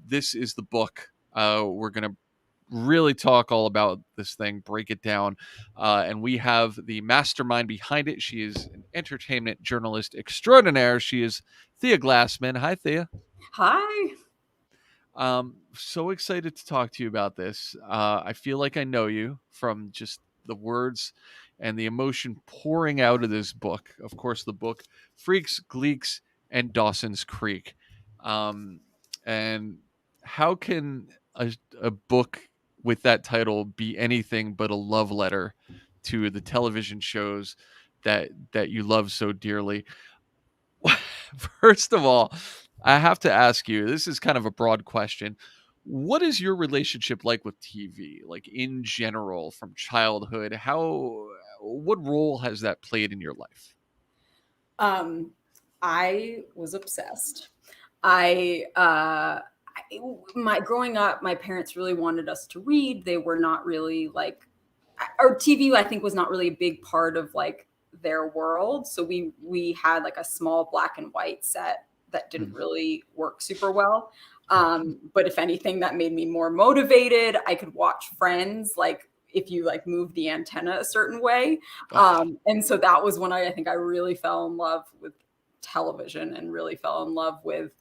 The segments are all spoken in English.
This is the book. We're going to really talk all about this thing, break it down. And we have the mastermind behind it. She is an entertainment journalist extraordinaire. She is Thea Glassman. Hi, Thea. Hi. So excited to talk to you about this. I feel like I know you from just the words and the emotion pouring out of this book. Of course, the book Freaks, Gleeks, and Dawson's Creek. Um, and how can a book with that title be anything but a love letter to the television shows that you love so dearly? First of all, I have to ask you, this is kind of a broad question. What is your relationship like with TV? Like in general, from childhood, what role has that played in your life? Um, I was obsessed. I, uh, my growing up, my parents really wanted us to read. They were not really like, or TV, I think, was not really a big part of like their world. So we had like a small black and white set that didn't Mm. really work super well. But if anything, that made me more motivated. I could watch Friends like if you like move the antenna a certain way. Ah, And so that was when I think I really fell in love with television and really fell in love with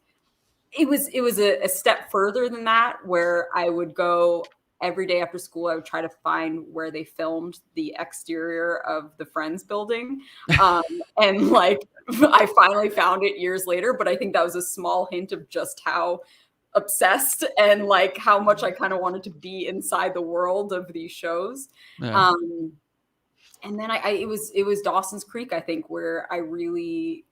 it was a step further than that where I would go every day after school. I would try to find where they filmed the exterior of the Friends building. And like I finally found it years later, but I think that was a small hint of just how obsessed and like how much I kind of wanted to be inside the world of these shows. yeah. Um, and then it was Dawson's Creek, I think, where I really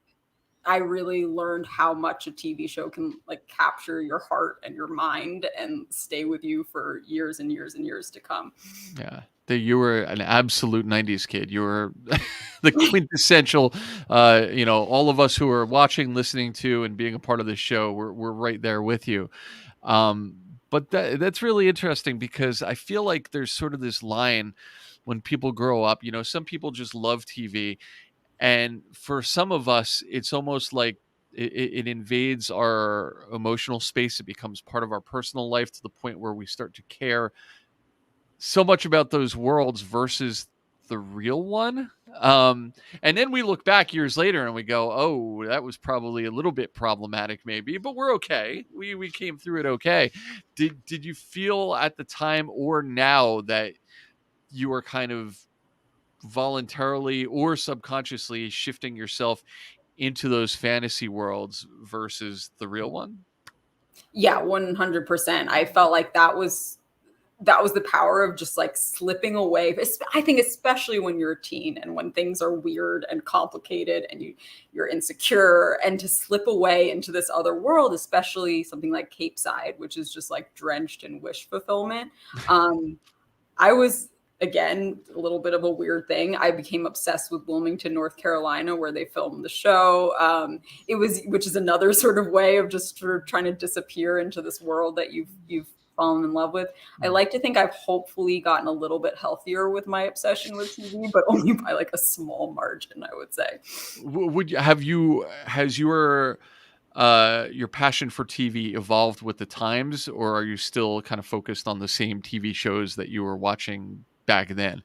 learned how much a TV show can like capture your heart and your mind and stay with you for years and years and years to come. Yeah. That you were an absolute 90s kid. You were the quintessential, all of us who are watching, listening to, and being a part of this show, we're right there with you. Um, but that's really interesting because I feel like there's sort of this line when people grow up, some people just love TV. And for some of us, it's almost like it invades our emotional space. It becomes part of our personal life to the point where we start to care so much about those worlds versus the real one. And then we look back years later and we go, oh, that was probably a little bit problematic, maybe, but we're okay. We came through it okay. Did you feel at the time or now that you are kind of voluntarily or subconsciously shifting yourself into those fantasy worlds versus the real one? Yeah, 100%. I felt like that was the power of just like slipping away. I think especially when you're a teen and when things are weird and complicated and you're insecure, and to slip away into this other world, especially something like Cape Side, which is just like drenched in wish fulfillment. Um, I was, again, a little bit of a weird thing. I became obsessed with Wilmington, North Carolina, where they filmed the show. Which is another sort of way of just sort of trying to disappear into this world that you've fallen in love with. I like to think I've hopefully gotten a little bit healthier with my obsession with TV, but only by like a small margin, I would say. Would you has your passion for TV evolved with the times, or are you still kind of focused on the same TV shows that you were watching back then?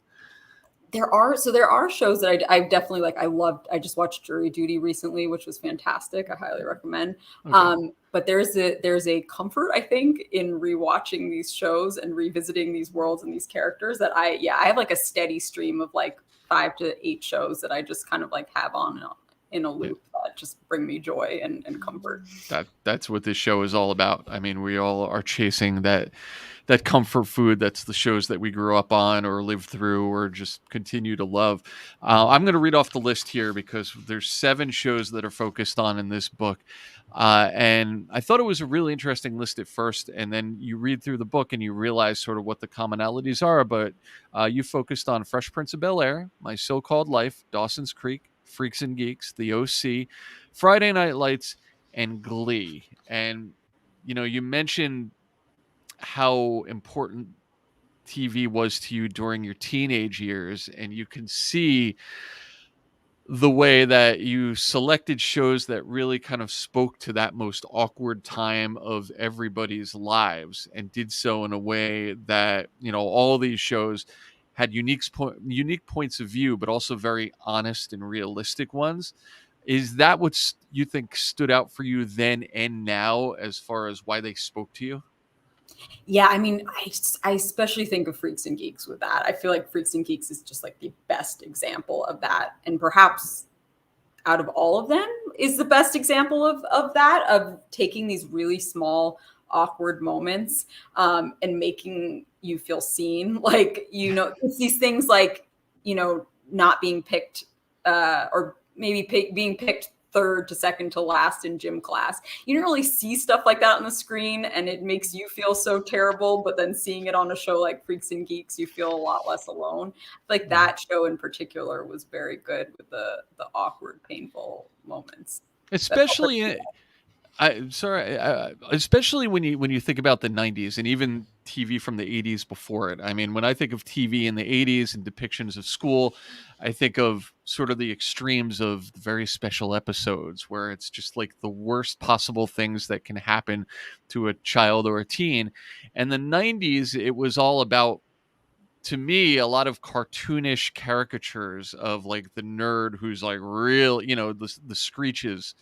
There are shows that I definitely like. I loved. I just watched Jury Duty recently, which was fantastic. I highly recommend. Okay. But there's a comfort, I think, in rewatching these shows and revisiting these worlds and these characters that I have like a steady stream of like 5 to 8 shows that I just kind of like have on in a Yeah. loop that just bring me joy and comfort. That's what this show is all about. I mean, we all are chasing that comfort food. That's the shows that we grew up on or lived through or just continue to love. I'm going to read off the list here because there's 7 shows that are focused on in this book. And I thought it was a really interesting list at first. And then you read through the book and you realize sort of what the commonalities are. But you focused on Fresh Prince of Bel-Air, My So-Called Life, Dawson's Creek, Freaks and Geeks, The OC, Friday Night Lights, and Glee. And, you mentioned how important TV was to you during your teenage years, and you can see the way that you selected shows that really kind of spoke to that most awkward time of everybody's lives, and did so in a way that, all these shows had unique points of view, but also very honest and realistic ones. Is that what you think stood out for you then and now, as far as why they spoke to you? Yeah, I mean, I especially think of Freaks and Geeks with that. I feel like Freaks and Geeks is just like the best example of that. And perhaps out of all of them is the best example of that, of taking these really small, awkward moments and making you feel seen. Like, it's these things like, not being picked or maybe being picked third to second to last in gym class. You don't really see stuff like that on the screen, and it makes you feel so terrible. But then seeing it on a show like Freaks and Geeks, you feel a lot less alone. Like Yeah. that show in particular was very good with the awkward, painful moments. That felt pretty Especially, especially when you think about the '90s and even TV from the '80s before it. I mean, when I think of TV in the '80s and depictions of school, I think of sort of the extremes of the very special episodes where it's just like the worst possible things that can happen to a child or a teen. And the '90s, it was all about, to me, a lot of cartoonish caricatures of like the nerd who's like real, the screeches,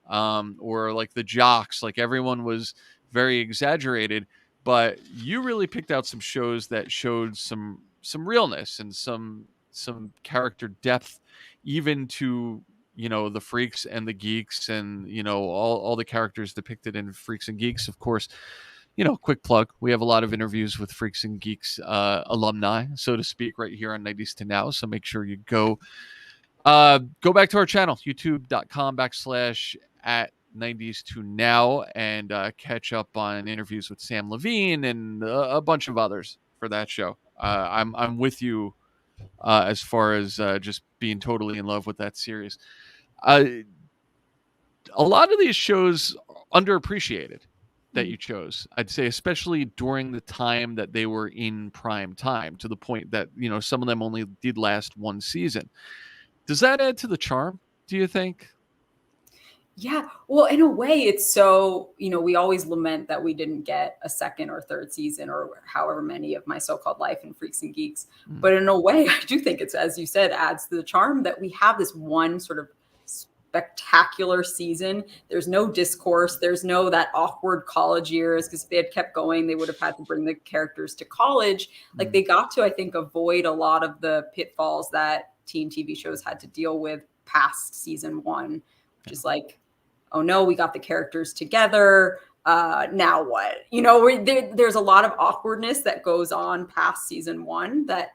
or like the jocks. Like everyone was very exaggerated, but you really picked out some shows that showed some realness and some character depth, even to, the Freaks and the Geeks, and all the characters depicted in Freaks and Geeks. Of course, quick plug, we have a lot of interviews with Freaks and Geeks alumni, so to speak, right here on 90s to Now. So make sure you go back to our channel, youtube.com/ at 90s to Now, and catch up on interviews with Sam Levine and a bunch of others for that show. I'm with you as far as just being totally in love with that series. Uh, a lot of these shows underappreciated that good. you chose, I'd say, especially during the time that they were in prime time, to the point that, some of them only did last one season. Does that add to the charm, do you think? Yeah. Well, in a way, it's so, we always lament that we didn't get a second or third season or however many of My So-Called Life and Freaks and Geeks. Mm, But in a way, I do think it's, as you said, adds to the charm that we have this one sort of spectacular season. There's no discourse. There's no that awkward college years, because if they had kept going, they would have had to bring the characters to college. Like mm, they got to, I think, avoid a lot of the pitfalls that teen TV shows had to deal with past season one, which yeah, is like, oh no, we got the characters together. Now what? There's a lot of awkwardness that goes on past season one that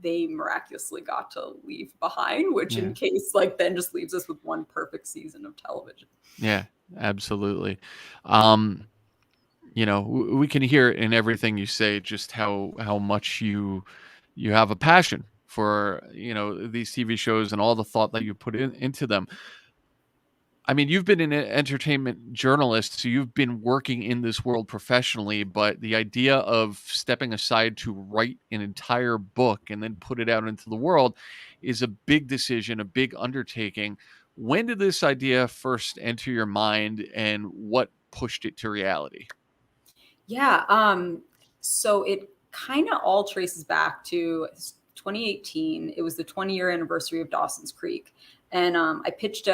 they miraculously got to leave behind, which in yeah, case like then just leaves us with one perfect season of television. yeah, absolutely. Um, we can hear it in everything you say, just how much you have a passion for, these TV shows and all the thought that you put into them. I mean, you've been an entertainment journalist, so you've been working in this world professionally, but the idea of stepping aside to write an entire book and then put it out into the world is a big decision, a big undertaking. When did this idea first enter your mind, and what pushed it to reality? Yeah. So it kind of all traces back to 2018. It was the 20-year anniversary of Dawson's Creek. And I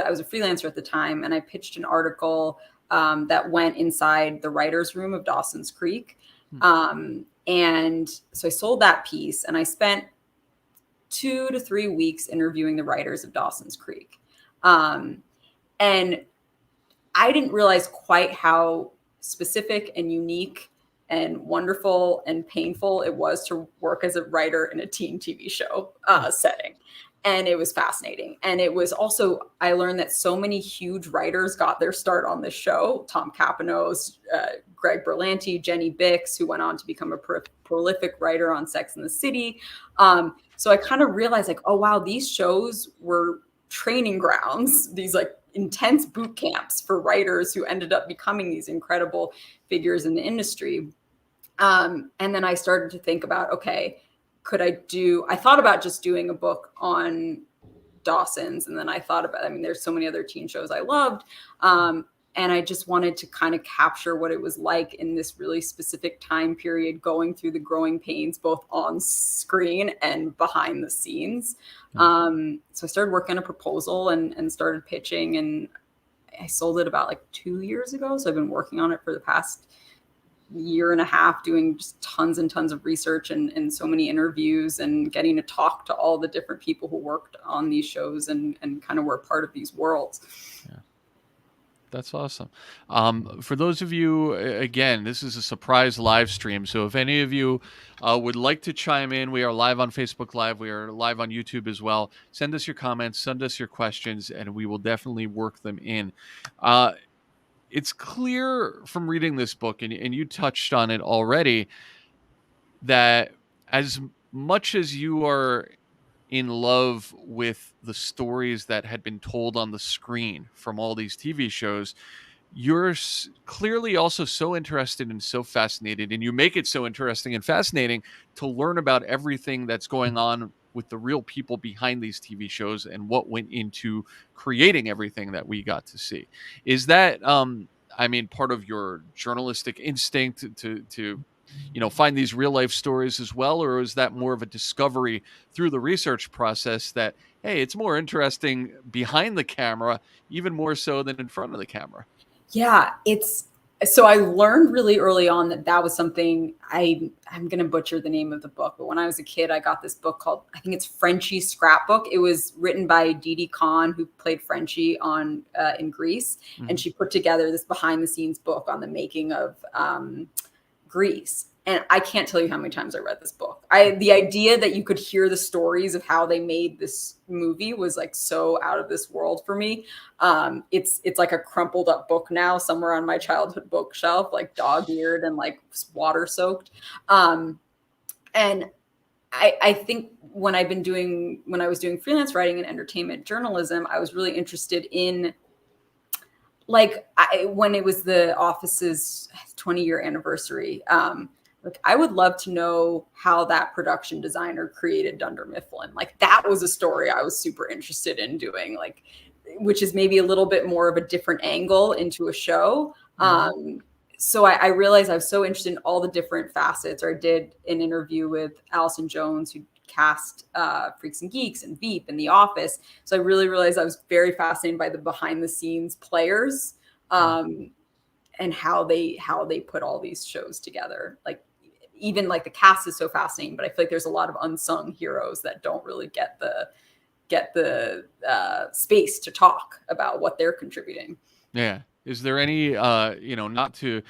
was a freelancer at the time, and I pitched an article that went inside the writer's room of Dawson's Creek. Hmm. And so I sold that piece, and I spent 2 to 3 weeks interviewing the writers of Dawson's Creek. And I didn't realize quite how specific and unique and wonderful and painful it was to work as a writer in a teen TV show setting. And it was fascinating. And it was also, I learned that so many huge writers got their start on this show. Tom Capanos, Greg Berlanti, Jenny Bix, who went on to become a prolific writer on Sex and the City. So I kind of realized like, oh, wow, these shows were training grounds, these like intense boot camps for writers who ended up becoming these incredible figures in the industry. And then I started to think about, okay, I thought about just doing a book on Dawson's, and then I thought about, I mean, there's so many other teen shows I loved. And I just wanted to kind of capture what it was like in this really specific time period, going through the growing pains, both on screen and behind the scenes. So I started working on a proposal and started pitching, and I sold it about like 2 years ago. So I've been working on it for the past year and a half, doing just tons and tons of research and so many interviews, and getting to talk to all the different people who worked on these shows and kind of were part of these worlds. Yeah. That's awesome. For those of you, again, this is a surprise live stream. So if any of you would like to chime in, we are live on Facebook Live. We are live on YouTube as well. Send us your comments, send us your questions, and we will definitely work them in. It's clear from reading this book, and you touched on it already, that as much as you are in love with the stories that had been told on the screen from all these TV shows, you're clearly also so interested and so fascinated, and you make it so interesting and fascinating to learn about everything that's going on with the real people behind these TV shows and what went into creating everything that we got to see. Is that, I mean, part of your journalistic instinct to find these real life stories as well, or is that more of a discovery through the research process that, hey, it's more interesting behind the camera, even more so than in front of the camera? Yeah, so I learned really early on that was something. I'm going to butcher the name of the book, but when I was a kid, I got this book called, I think it's Frenchie's Scrapbook. It was written by Didi Khan, who played Frenchie on in Grease, and she put together this behind the scenes book on the making of Grease. And I can't tell you how many times I read this book. The idea that you could hear the stories of how they made this movie was like so out of this world for me. It's like a crumpled up book now somewhere on my childhood bookshelf, like dog-eared and like water soaked. And I think when I was doing freelance writing and entertainment journalism, I was really interested in, like, when it was the Office's 20-year anniversary, like, I would love to know how that production designer created Dunder Mifflin. Like, that was a story I was super interested in doing, like, which is maybe a little bit more of a different angle into a show. So I realized I was so interested in all the different facets. Or I did an interview with Allison Jones, who cast Freaks and Geeks and Veep and The Office. So I really realized I was very fascinated by the behind the scenes players, and how they put all these shows together. Like, even like the cast is so fascinating, but I feel like there's a lot of unsung heroes that don't really get the space to talk about what they're contributing. Yeah. Is there any, not to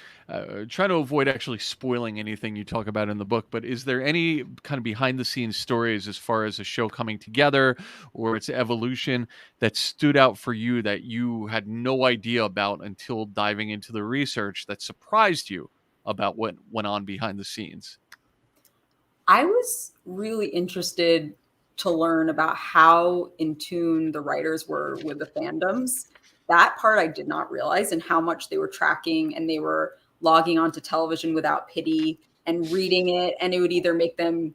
try to avoid actually spoiling anything you talk about in the book, but is there any kind of behind the scenes stories as far as a show coming together or its evolution that stood out for you that you had no idea about until diving into the research, that surprised you about what went on behind the scenes? I was really interested to learn about how in tune the writers were with the fandoms. That part I did not realize, and how much they were tracking, and they were logging onto television without pity and reading it, and it would either make them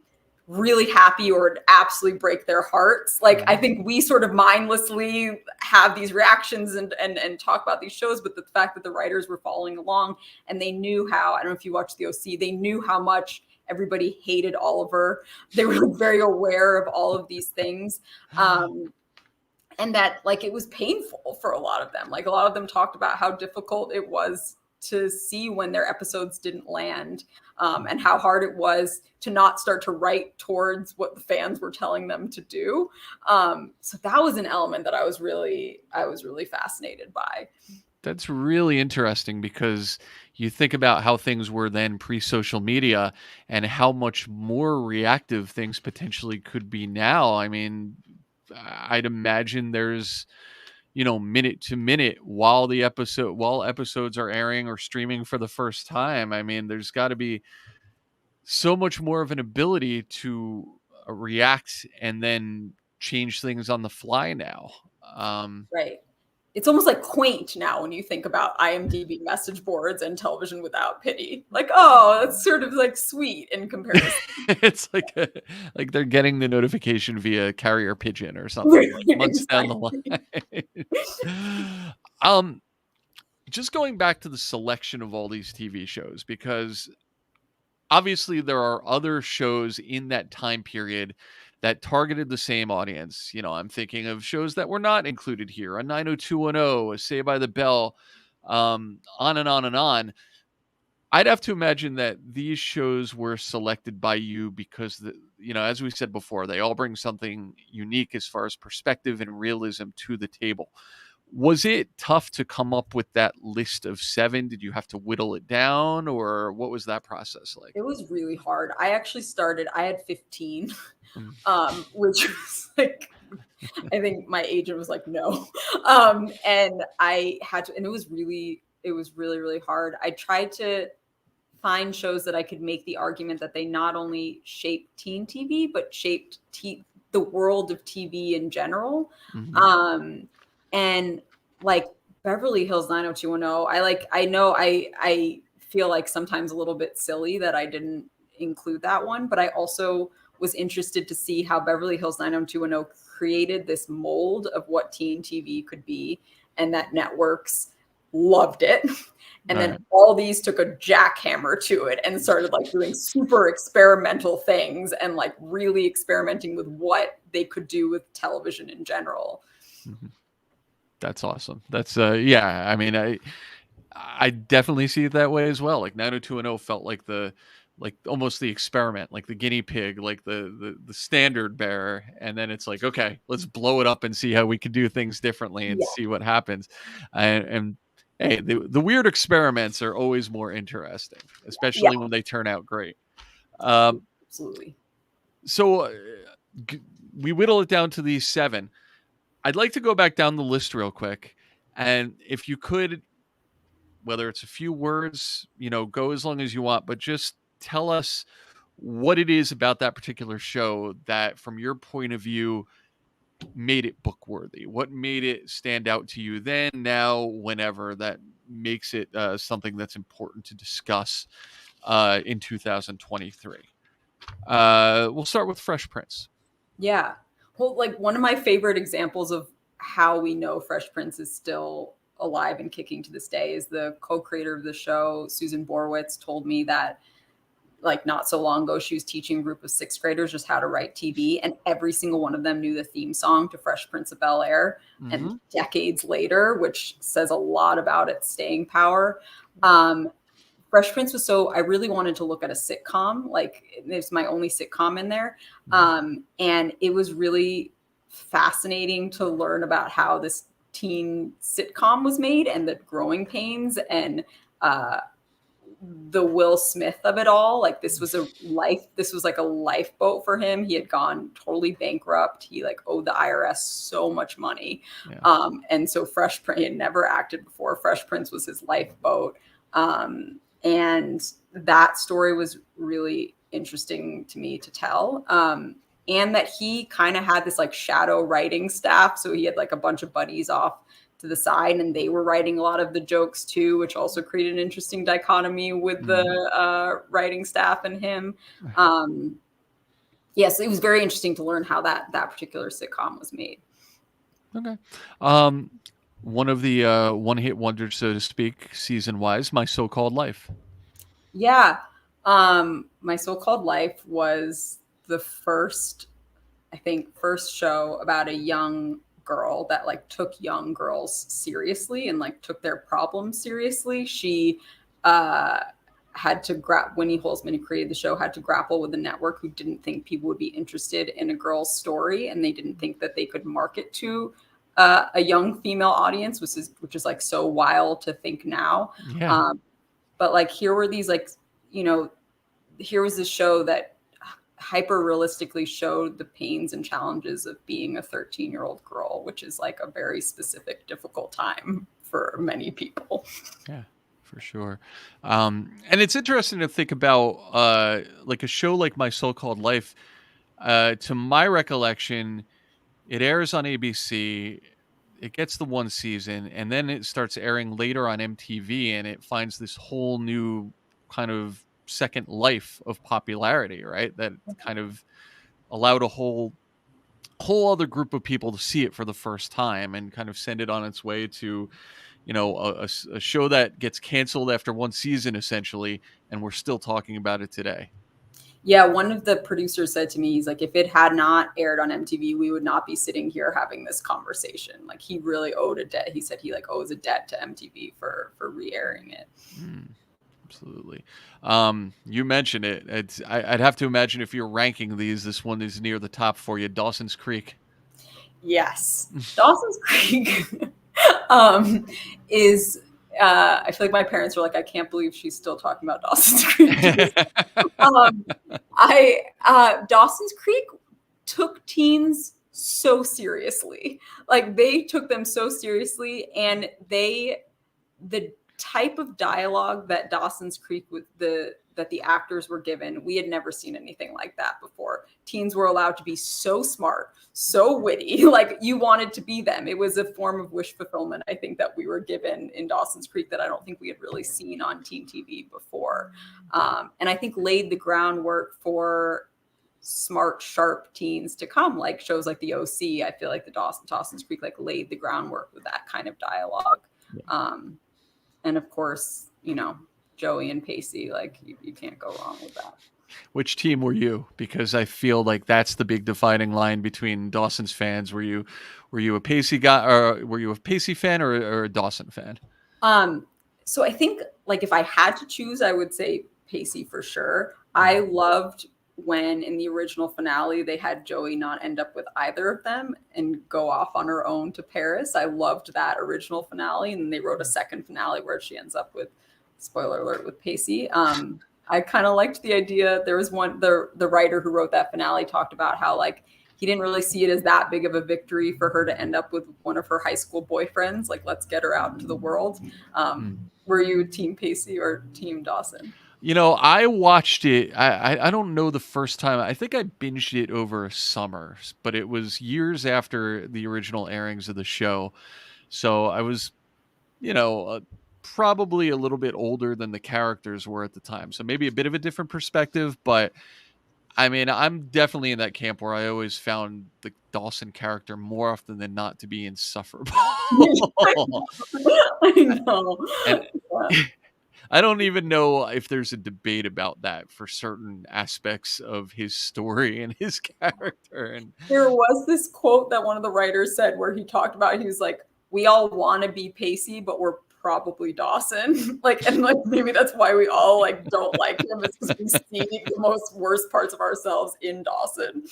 really happy or it'd absolutely break their hearts. Like, I think we sort of mindlessly have these reactions and talk about these shows, but the fact that the writers were following along, and they knew how, I don't know if you watched the OC, they knew how much everybody hated Oliver. They were very aware of all of these things. And that, like, it was painful for a lot of them. Like, a lot of them talked about how difficult it was to see when their episodes didn't land, and how hard it was to not start to write towards what the fans were telling them to do. So that was an element that I was really fascinated by. That's really interesting, because you think about how things were then pre-social media and how much more reactive things potentially could be now. I mean, I'd imagine there's, minute to minute while episodes are airing or streaming for the first time. I mean, there's got to be so much more of an ability to react and then change things on the fly now. Right. it's almost like quaint now when you think about IMDb message boards and Television Without Pity. Like, oh, it's sort of like sweet in comparison. It's like they're getting the notification via carrier pigeon or something like months down the Exactly. line. Um, just going back to the selection of all these TV shows, because obviously there are other shows in that time period that targeted the same audience. You know, I'm thinking of shows that were not included here, a 90210, a Say by the Bell, on and on and on. I'd have to imagine that these shows were selected by you because as we said before, they all bring something unique as far as perspective and realism to the table. Was it tough to come up with that list of 7? Did you have to whittle it down, or what was that process like? It was really hard. I had 15, Mm. which was like, I think my agent was like, no. And I had to, and it was really, really hard. I tried to find shows that I could make the argument that they not only shaped teen TV, but shaped the world of TV in general. Mhm. And like Beverly Hills 90210, I feel like sometimes a little bit silly that I didn't include that one, but I also was interested to see how Beverly Hills 90210 created this mold of what teen TV could be, and that networks loved it. And then Right. all these took a jackhammer to it and started like doing super experimental things and like really experimenting with what they could do with television in general. Mhm. That's awesome. That's yeah, I mean, I definitely see it that way as well. Like 90210 felt like almost the experiment, like the guinea pig, like the standard bearer, and then it's like, okay, let's blow it up and see how we can do things differently and Yeah. see what happens. And hey, the weird experiments are always more interesting, Yeah, especially when they turn out great. Um, absolutely. so g- we whittle it down to these 7. I'd like to go back down the list real quick, and if you could, whether it's a few words, go as long as you want, but just tell us what it is about that particular show that, from your point of view, made it book worthy. What made it stand out to you then, now, whenever, that makes it something that's important to discuss in 2023. We'll start with Fresh Prince. Yeah. Well, like one of my favorite examples of how we know Fresh Prince is still alive and kicking to this day is the co-creator of the show, Susan Borowitz, told me that like not so long ago she was teaching a group of 6th graders just how to write TV, and every single one of them knew the theme song to Fresh Prince of Bel-Air. And Mm-hmm. decades later, which says a lot about its staying power. Fresh Prince was I really wanted to look at a sitcom. Like it was my only sitcom in there. And it was really fascinating to learn about how this teen sitcom was made and the growing pains and the Will Smith of it all. Like this was like a lifeboat for him. He had gone totally bankrupt. He like owed the IRS so much money. Yeah. And so Fresh Prince, he had never acted before. Fresh Prince was his lifeboat. And that story was really interesting to me to tell. And that he kind of had this like shadow writing staff. So he had like a bunch of buddies off to the side and they were writing a lot of the jokes too, which also created an interesting dichotomy with the writing staff and him. Yes, it was very interesting to learn how that particular sitcom was made. Okay. One of the one-hit wonders, so to speak, season-wise, My So-Called Life. Yeah. My So-Called Life was the first show about a young girl that like took young girls seriously and like took their problems seriously. She had to Winnie Holzman, who created the show, had to grapple with a network who didn't think people would be interested in a girl's story, and they didn't think that they could market to a young female audience, which is like so wild to think now. Yeah. But like here were these like, here was this show that hyper realistically showed the pains and challenges of being a 13-year-old girl, which is like a very specific, difficult time for many people. Yeah, for sure. And it's interesting to think about like a show like My So-Called Life. To my recollection, it airs on ABC. it gets the one season, and then it starts airing later on MTV, and it finds this whole new kind of second life of popularity, right? That kind of allowed a whole other group of people to see it for the first time and kind of send it on its way to, a show that gets canceled after one season essentially, and we're still talking about it today. Yeah, one of the producers said to me, he's like, if it had not aired on MTV, we would not be sitting here having this conversation. Like, he really owed a debt. He said he like owes a debt to MTV for re-airing it. Absolutely. You mentioned it. I'd have to imagine if you're ranking these, this one is near the top for you. Dawson's Creek. Yes, Dawson's Creek is. I feel like my parents were like, I can't believe she's still talking about Dawson's Creek. Dawson's Creek took teens so seriously. Like, they took them so seriously, and the type of dialogue that Dawson's Creek that the actors were given, we had never seen anything like that before. Teens were allowed to be so smart, so witty, like you wanted to be them. It was a form of wish fulfillment, I think, that we were given in Dawson's Creek that I don't think we had really seen on teen TV before. And I think laid the groundwork for smart, sharp teens to come, like shows like the OC. I feel like the Dawson's Creek like laid the groundwork with that kind of dialogue. And of course, Joey and Pacey, like you can't go wrong with that. Which team were you? Because I feel like that's the big defining line between Dawson's fans. Were you a Pacey guy, or were you a Pacey fan or a Dawson fan? So I think like if I had to choose, I would say Pacey for sure. I loved when in the original finale they had Joey not end up with either of them and go off on her own to Paris. I loved that original finale, and then they wrote a second finale where she ends up with, spoiler alert, with Pacey. I kind of liked the idea. There was the writer who wrote that finale talked about how like he didn't really see it as that big of a victory for her to end up with one of her high school boyfriends. Like, let's get her out into the world. Were you team Pacey or team Dawson? I watched it. I don't know the first time. I think I binged it over a summer, but it was years after the original airings of the show. So I was, probably a little bit older than the characters were at the time. So maybe a bit of a different perspective. But I mean, I'm definitely in that camp where I always found the Dawson character more often than not to be insufferable. I know. And, I don't even know if there's a debate about that for certain aspects of his story and his character. And there was this quote that one of the writers said where he talked about, he was like, we all want to be Pacey, but we're probably Dawson. And maybe that's why we all don't like him, is because we see the most worst parts of ourselves in Dawson.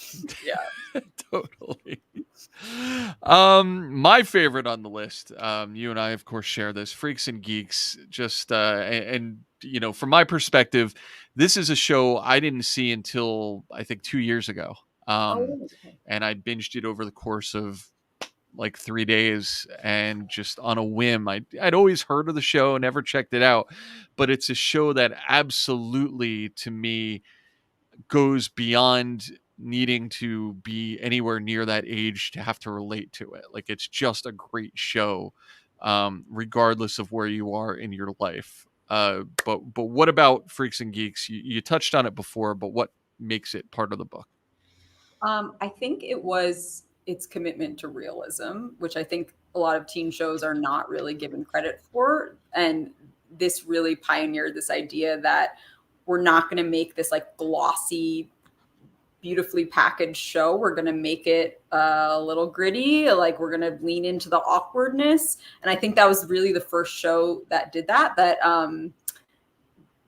Yeah. Totally. My favorite on the list, you and I of course share this, Freaks and Geeks. Just and from my perspective, this is a show I didn't see until I think 2 years ago. And I binged it over the course of like 3 days, and just on a whim. I'd always heard of the show, never checked it out, but it's a show that absolutely, to me, goes beyond needing to be anywhere near that age to have to relate to it. Like, it's just a great show, regardless of where you are in your life. But what about Freaks and Geeks? You touched on it before, but what makes it part of the book? I think it was its commitment to realism, which I think a lot of teen shows are not really given credit for. And this really pioneered this idea that we're not going to make this glossy, beautifully packaged show. We're going to make it a little gritty. We're going to lean into the awkwardness. And I think that was really the first show that did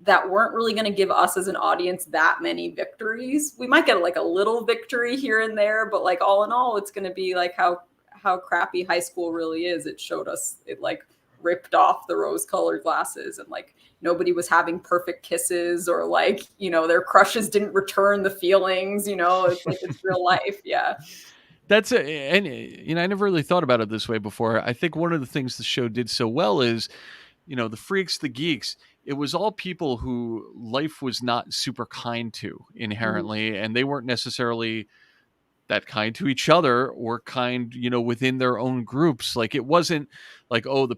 that weren't really going to give us as an audience that many victories. We might get a little victory here and there, but all in all, it's going to be how crappy high school really is. It showed us, it ripped off the rose-colored glasses, and nobody was having perfect kisses, or their crushes didn't return the feelings. It's real life. Yeah. That's it. And I never really thought about it this way before. I think one of the things the show did so well is, the freaks, the geeks, it was all people who life was not super kind to inherently, and they weren't necessarily that kind to each other or kind, within their own groups. Like it wasn't like, oh,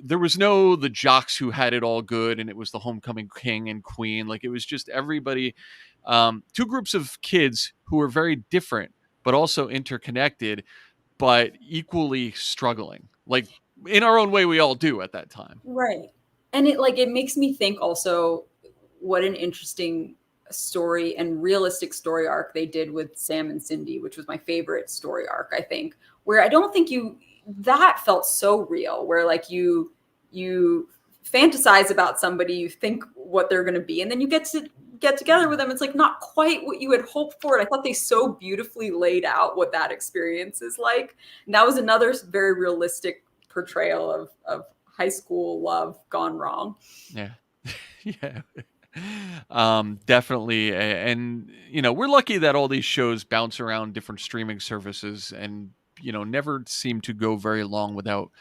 there was no the jocks who had it all good and it was the homecoming king and queen. Like it was just everybody, two groups of kids who were very different but also interconnected, but equally struggling. Like in our own way, we all do at that time. Right. And it makes me think also what an interesting story and realistic story arc they did with Sam and Cindy, which was my favorite story arc, I think, where I don't think that felt so real, where like you fantasize about somebody, you think what they're going to be, and then you get together with them. It's like not quite what you had hoped for. And I thought they so beautifully laid out what that experience is like. And that was another very realistic portrayal of high school love gone wrong. Yeah. Yeah. Definitely. And, we're lucky that all these shows bounce around different streaming services and, never seem to go very long without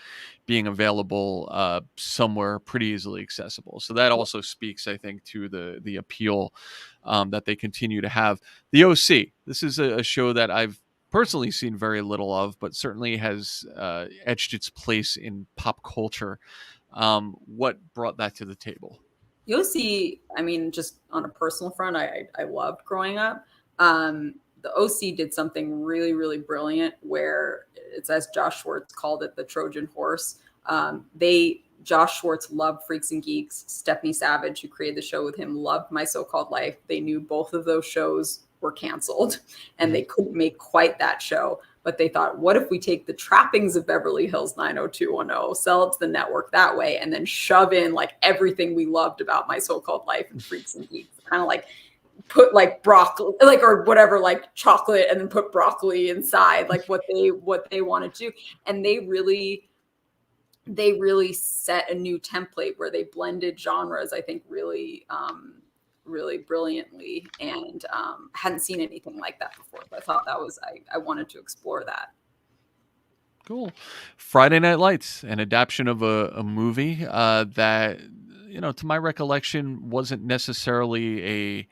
being available somewhere pretty easily accessible. So that also speaks, I think, to the appeal that they continue to have. The OC, this is a show that I've personally seen very little of, but certainly has etched its place in pop culture. What brought that to the table? You'll see, I mean, just on a personal front, I loved growing up. The OC did something really, really brilliant where it's, as Josh Schwartz called it, the Trojan horse. Josh Schwartz loved Freaks and Geeks. Stephanie Savage, who created the show with him, loved My So-Called Life. They knew both of those shows were canceled and they couldn't make quite that show. But they thought, what if we take the trappings of Beverly Hills 90210, sell it to the network that way, and then shove in like everything we loved about My So-Called Life and Freaks and Geeks, kind of like put like broccoli, like, or whatever, like chocolate, and then put broccoli inside, like what they wanted to do. And they really set a new template where they blended genres, I think, really brilliantly, and hadn't seen anything like that before. So I thought that was, I wanted to explore that. Cool. Friday Night Lights, an adaptation of a movie that, to my recollection, wasn't necessarily a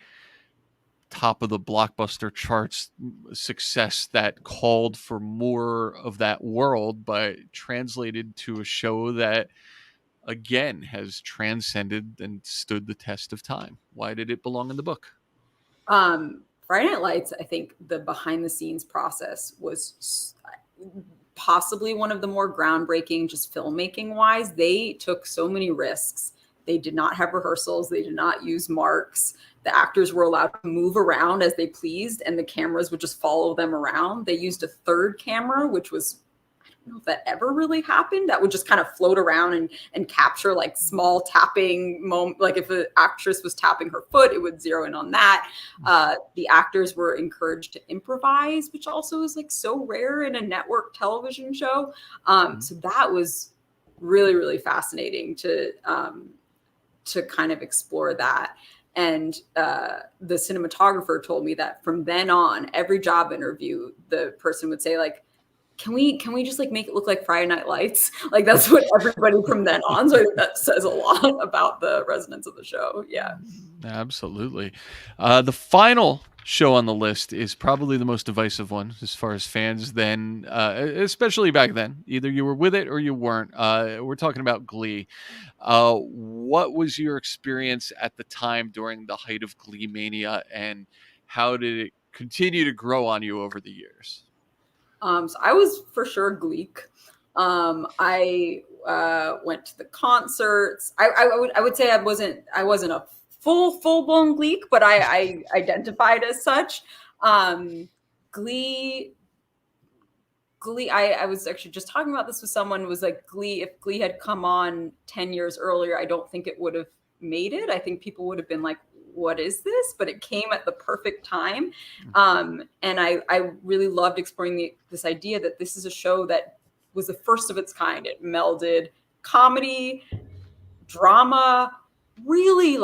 top of the blockbuster charts success that called for more of that world, but translated to a show that again has transcended and stood the test of time. Why did it belong in the book? Friday Night Lights, I think the behind the scenes process was possibly one of the more groundbreaking, just filmmaking wise. They took so many risks. They did not have rehearsals. They did not use marks. The actors were allowed to move around as they pleased, and the cameras would just follow them around. They used a third camera, which was, I don't know if that ever really happened, that would just kind of float around and capture like small tapping moment. Like if an actress was tapping her foot, it would zero in on that. The actors were encouraged to improvise, which also is like so rare in a network television show. So that was really, really fascinating to kind of explore that. And the cinematographer told me that from then on, every job interview, the person would say like, can we just like make it look like Friday Night Lights? Like that's what everybody from then on. So I think that says a lot about the resonance of the show. Yeah. Absolutely. The final show on the list is probably the most divisive one as far as fans then, especially back then. Either you were with it or you weren't. We're talking about Glee. What was your experience at the time during the height of Glee mania, and how did it continue to grow on you over the years? So I was for sure Gleek. I went to the concerts. I would say I wasn't a full blown Gleek, but I identified as such. Glee. I was actually just talking about this with someone who was like, Glee, if Glee had come on 10 years earlier, I don't think it would have made it. I think people would have been like, what is this? But it came at the perfect time. And I really loved exploring this idea that this is a show that was the first of its kind. It melded comedy, drama, really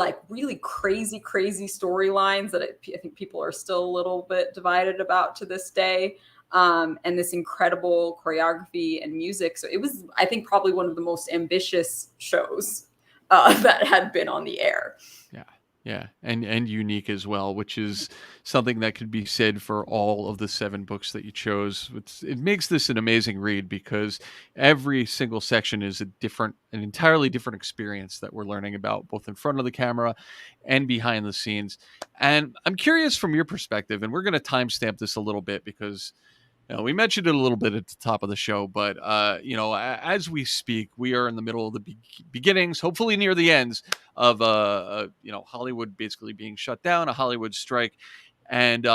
crazy storylines that I think people are still a little bit divided about to this day. And this incredible choreography and music. So it was, I think, probably one of the most ambitious shows that had been on the air. Yeah. Yeah, and unique as well, which is something that could be said for all of the 7 books that you chose. It makes this an amazing read because every single section is an entirely different experience that we're learning about, both in front of the camera and behind the scenes. And I'm curious from your perspective, and we're going to timestamp this a little bit because we mentioned it a little bit at the top of the show, but as we speak, we are in the middle of the beginnings, hopefully near the ends of Hollywood basically being shut down, a Hollywood strike, and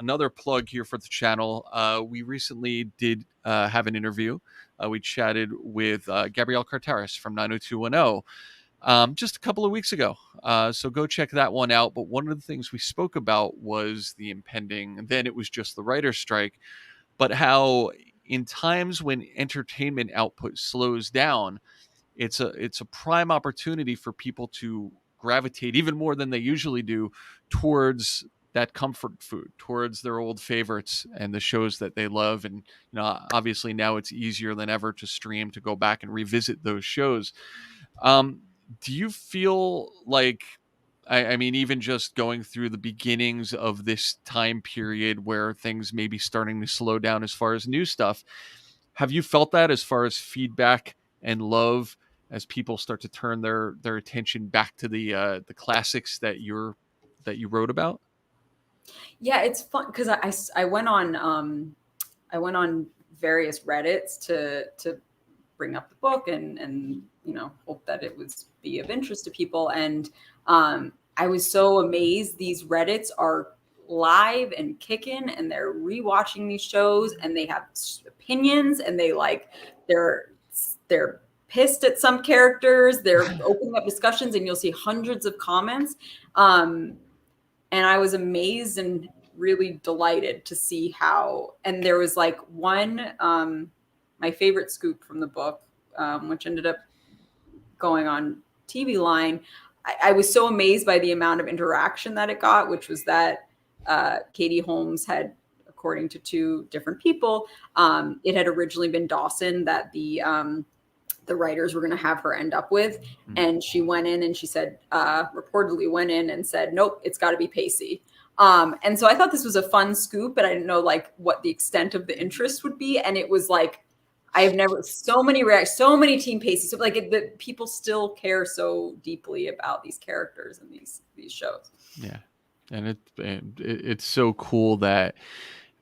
another plug here for the channel. We recently did have an interview. We chatted with Gabrielle Cartaris from 90210 just a couple of weeks ago. So go check that one out. But one of the things we spoke about was the impending, and then it was just the writer's strike, but how in times when entertainment output slows down, it's a prime opportunity for people to gravitate even more than they usually do towards that comfort food, towards their old favorites and the shows that they love. And obviously now it's easier than ever to stream, to go back and revisit those shows. um, do you feel like, I mean, even just going through the beginnings of this time period where things may be starting to slow down as far as new stuff, have you felt that as far as feedback and love as people start to turn their attention back to the classics that you wrote about? Yeah, it's fun because I went on various Reddits to bring up the book and hope that it would be of interest to people. And I was so amazed. These Reddits are live and kicking, and they're rewatching these shows, and they have opinions, and they're pissed at some characters. They're opening up discussions, and you'll see hundreds of comments. And I was amazed and really delighted to see how. And there was like one, my favorite scoop from the book, which ended up going on TV Line. I was so amazed by the amount of interaction that it got, which was that Katie Holmes had, according to 2 different people, it had originally been Dawson that the writers were going to have her end up with. And she went in and she said, reportedly went in and said, nope, it's got to be Pacey. And so I thought this was a fun scoop, but I didn't know like what the extent of the interest would be. And it was like, I have never, so many Team Pacey. So like the people still care so deeply about these characters and these shows. Yeah. And it's so cool that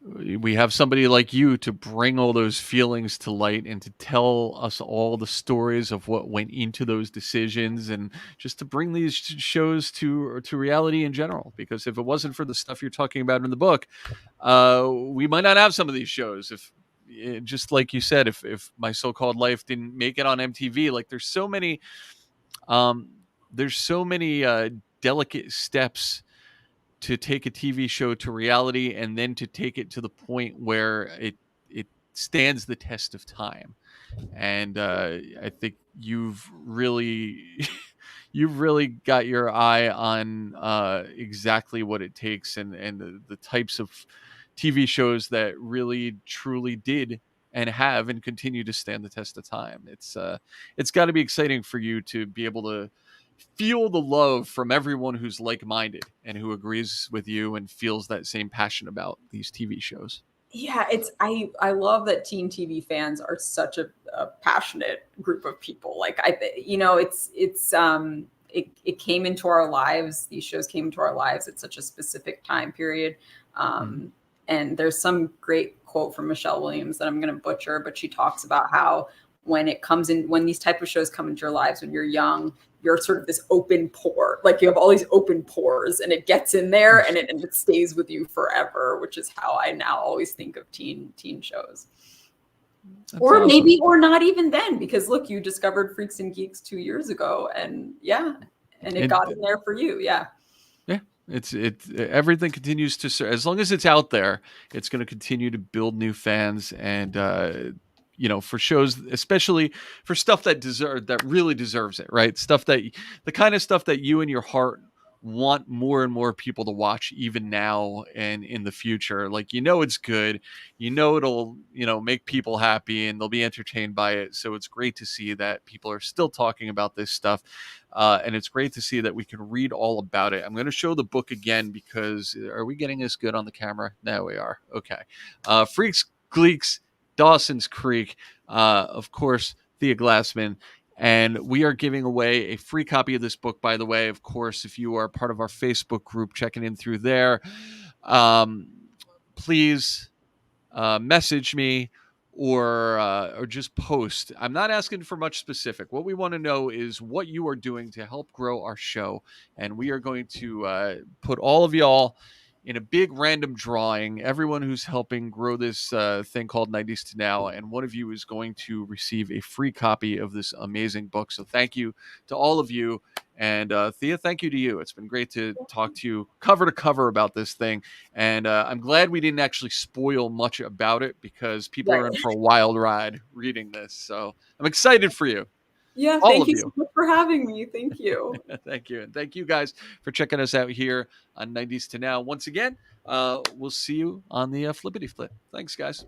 we have somebody like you to bring all those feelings to light and to tell us all the stories of what went into those decisions, and just to bring these shows to reality in general. Because if it wasn't for the stuff you're talking about in the book, we might not have some of these shows. If just like you said, if My So-Called Life didn't make it on MTV, like there's so many delicate steps to take a TV show to reality, and then to take it to the point where it stands the test of time. And I think you've really you've really got your eye on exactly what it takes, and the types of TV shows that really truly did and have and continue to stand the test of time. It's got to be exciting for you to be able to feel the love from everyone who's like-minded and who agrees with you and feels that same passion about these TV shows. Yeah, I love that teen TV fans are such a passionate group of people. Like it came into our lives. These shows came into our lives at such a specific time period. And there's some great quote from Michelle Williams that I'm going to butcher, but she talks about how when these type of shows come into your lives when you're young, you're sort of this open pore, like you have all these open pores, and it gets in there and it stays with you forever, which is how I now always think of teen shows. That's or awesome. Maybe, or not even then, because look, you discovered Freaks and Geeks 2 years ago, and it got in there for you. Yeah. It's everything continues to serve. As long as it's out there, it's going to continue to build new fans. And for shows, especially for stuff that really deserves it, right? The kind of stuff that you in your heart want more and more people to watch even now and in the future. Like, it's good. It'll, make people happy and they'll be entertained by it. So it's great to see that people are still talking about this stuff. And it's great to see that we can read all about it. I'm going to show the book again because are we getting this good on the camera? No, we are. Okay. Freaks, Gleeks, Dawson's Creek. Of course, Thea Glassman. And we are giving away a free copy of this book, by the way. Of course, if you are part of our Facebook group, checking in through there, um, please message me or just post. I'm not asking for much specific. What we want to know is what you are doing to help grow our show, and we are going to put all of y'all in a big random drawing. Everyone who's helping grow this thing called 90s to Now, and one of you is going to receive a free copy of this amazing book. So thank you to all of you. And Thea, thank you to you. It's been great to talk to you cover to cover about this thing. And I'm glad we didn't actually spoil much about it because people are Right. in for a wild ride reading this. So I'm excited for you. Yeah, All thank of you so you. much for having me. Thank you. Thank you. And thank you guys for checking us out here on 90s to Now. Once again, we'll see you on the Flippity Flip. Thanks, guys.